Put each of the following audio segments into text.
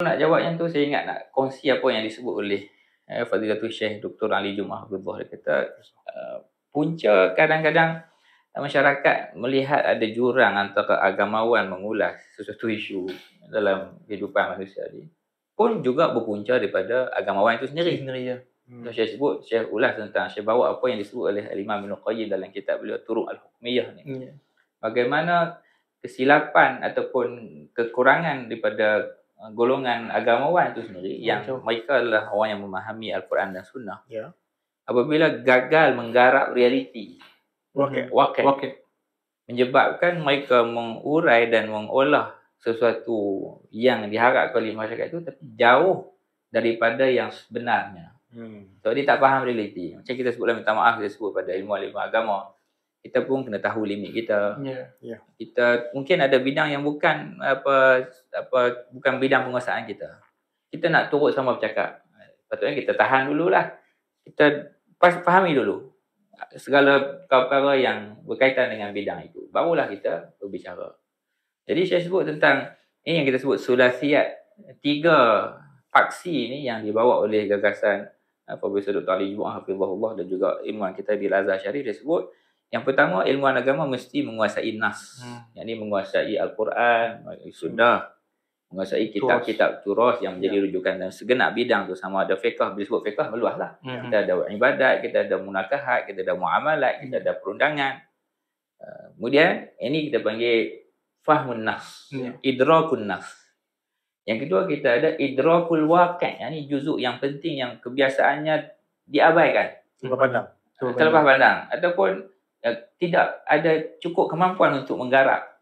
Nak jawab yang tu, saya ingat nak kongsi apa yang disebut oleh Fadilatul Syekh Dr. Ali Jumaah Hafizahullah. Dia kata punca kadang-kadang masyarakat melihat ada jurang antara agamawan mengulas sesuatu isu dalam kehidupan manusia ni, pun juga berpunca daripada agamawan itu sendiri. Ya. Syekh sebut, Syekh ulas tentang, Syekh bawa apa yang disebut oleh Imam Ibn Qayyim dalam kitab beliau Turuq Al-Hukmiyah ni. Bagaimana kesilapan ataupun kekurangan daripada golongan agamawan itu sendiri, yang mereka adalah orang yang memahami Al-Quran dan Sunnah, apabila gagal menggarap realiti wakil, menyebabkan mereka mengurai dan mengolah sesuatu yang diharapkan oleh masyarakat itu, tapi jauh daripada yang sebenarnya. So, dia tak faham realiti. Macam kita sebut, minta maaf, kita sebut pada ilmu-ilmu agama, kita pun kena tahu limit kita. Kita mungkin ada bidang yang bukan bukan bidang penguasaan kita. Kita nak turut sama bercakap, patutnya kita tahan dululah. Kita fahami dulu segala perkara yang berkaitan dengan bidang itu, barulah kita berbicara. Jadi saya sebut tentang ini yang kita sebut sulasiat, 3 faksi ni yang dibawa oleh gagasan Profesor Dr. Ali Jumaah Hafizahullah dan juga ilmuwan kita di Al-Azhar Syarif. Dia sebut yang pertama, ilmuwan agama mesti menguasai nas, yakni menguasai Al-Quran, Sunnah, menguasai kitab-kitab turas yang menjadi rujukan dalam segenap bidang tu. Sama ada fiqh, bila sebut fiqh meluas lah. Kita ada ibadat, kita ada munakahat, kita ada muamalat, kita ada perundangan. Kemudian ini kita panggil fahmun nas, idrakun nas. Yang kedua, kita ada idrakul waqi', yakni juzuk yang penting yang kebiasaannya diabaikan, terlepas pandang, ataupun tidak ada cukup kemampuan untuk menggarap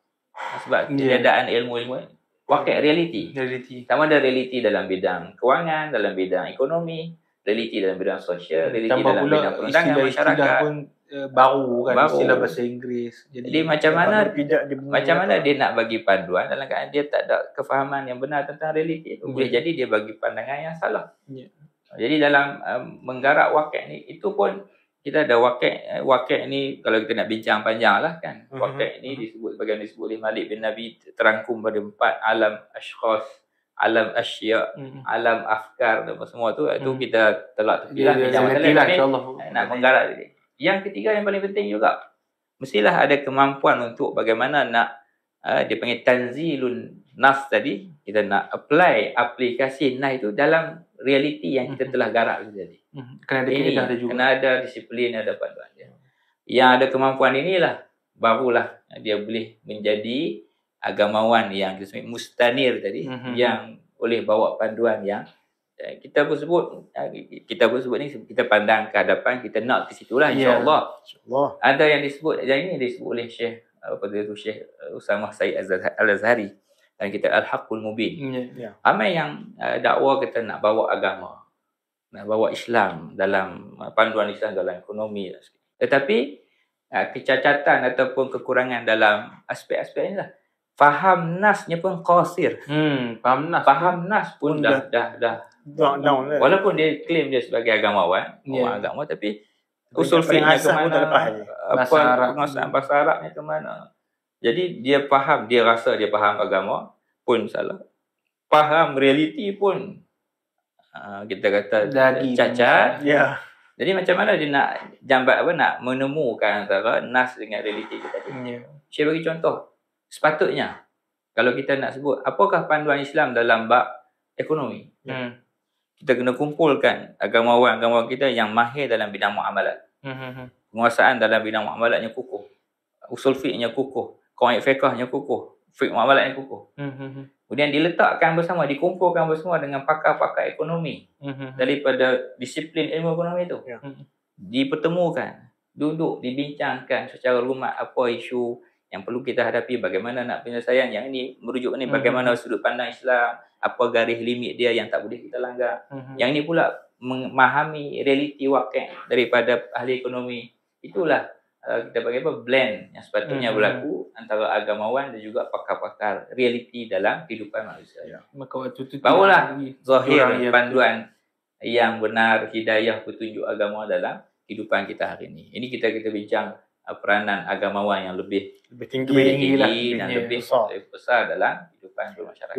sebab ketiadaan ilmu-ilmu waqi', realiti. Sama ada realiti dalam bidang kewangan, dalam bidang ekonomi, realiti dalam bidang sosial, realiti dalam bidang perundangan masyarakat pun baru kan, istilah bahasa Inggeris. Jadi macam mana dia nak bagi panduan dalam keadaan dia tak ada kefahaman yang benar tentang realiti itu. Boleh jadi dia bagi pandangan yang salah. Jadi dalam menggarap waqi' ni, itu pun kita ada waqi' ni, kalau kita nak bincang panjang lah kan. Waqi' ni disebut, bagaimana disebut oleh Malik bin Nabi, terangkum pada 4 alam ashkhas, alam asya, alam afkar dan semua tu. Itu kita telah terpilah bincang insya-Allah nak menggarap dia. Yang ketiga yang paling penting juga, mestilah ada kemampuan untuk bagaimana nak dia panggil tanzilun nas tadi, kita nak apply aplikasi nas itu dalam realiti yang kita telah garap itu tadi. Kena ada disiplin, ada panduan dia. Yang ada kemampuan inilah barulah dia boleh menjadi agamawan yang disebut mustanir tadi, yang boleh bawa panduan yang kita pun sebut ni, kita pandang ke hadapan, kita nak ke situlah insya-Allah. Ada yang disebut, yang ini disebut oleh Syekh Syekh Usamah Said Al-Azhari dan kita Al-Haqqul Mubin. Ramai yang dakwa kita nak bawa agama, nak bawa Islam dalam panduan Islam dalam ekonomi, tetapi kecacatan ataupun kekurangan dalam aspek-aspek inilah. Faham nasnya pun qasir. Faham nas pun dah down. Walaupun dia klaim dia sebagai agamawan, orang agama, tapi usul fiqhnya ke mana, penguasaan bahasa Arabnya ke mana. Jadi dia faham, dia rasa dia faham agama pun salah. Faham realiti pun kita kata cacat. Jadi macam mana dia nak nak menemukan antara nas dengan realiti kita tadi. Saya bagi contoh. Sepatutnya kalau kita nak sebut apakah panduan Islam dalam bab ekonomi, kita kena kumpulkan agamawan-agamawan kita yang mahir dalam bidang muamalat. Penguasaan dalam bidang muamalatnya kukuh, usul fiqhnya kukuh, qawaid fiqhnya kukuh, fiqh muamalatnya kukuh. Kemudian diletakkan bersama, dikumpulkan bersama dengan pakar-pakar ekonomi daripada disiplin ilmu ekonomi itu. Dipertemukan, duduk, dibincangkan secara lumat apa isu yang perlu kita hadapi, bagaimana nak penyelesaian yang ini, merujuk ni bagaimana sudut pandang Islam, apa garis limit dia yang tak boleh kita langgar. Yang ini pula memahami realiti waqi' daripada ahli ekonomi. Itulah kita panggil blend yang sepatutnya berlaku antara agamawan dan juga pakar-pakar realiti dalam kehidupan manusia. Maka waktu itu barulah zahir panduan yang benar, hidayah petunjuk agama dalam kehidupan kita hari ini. Ini kita bincang peranan agamawan yang lebih tinggi dan lebih besar dalam kehidupan bermasyarakat.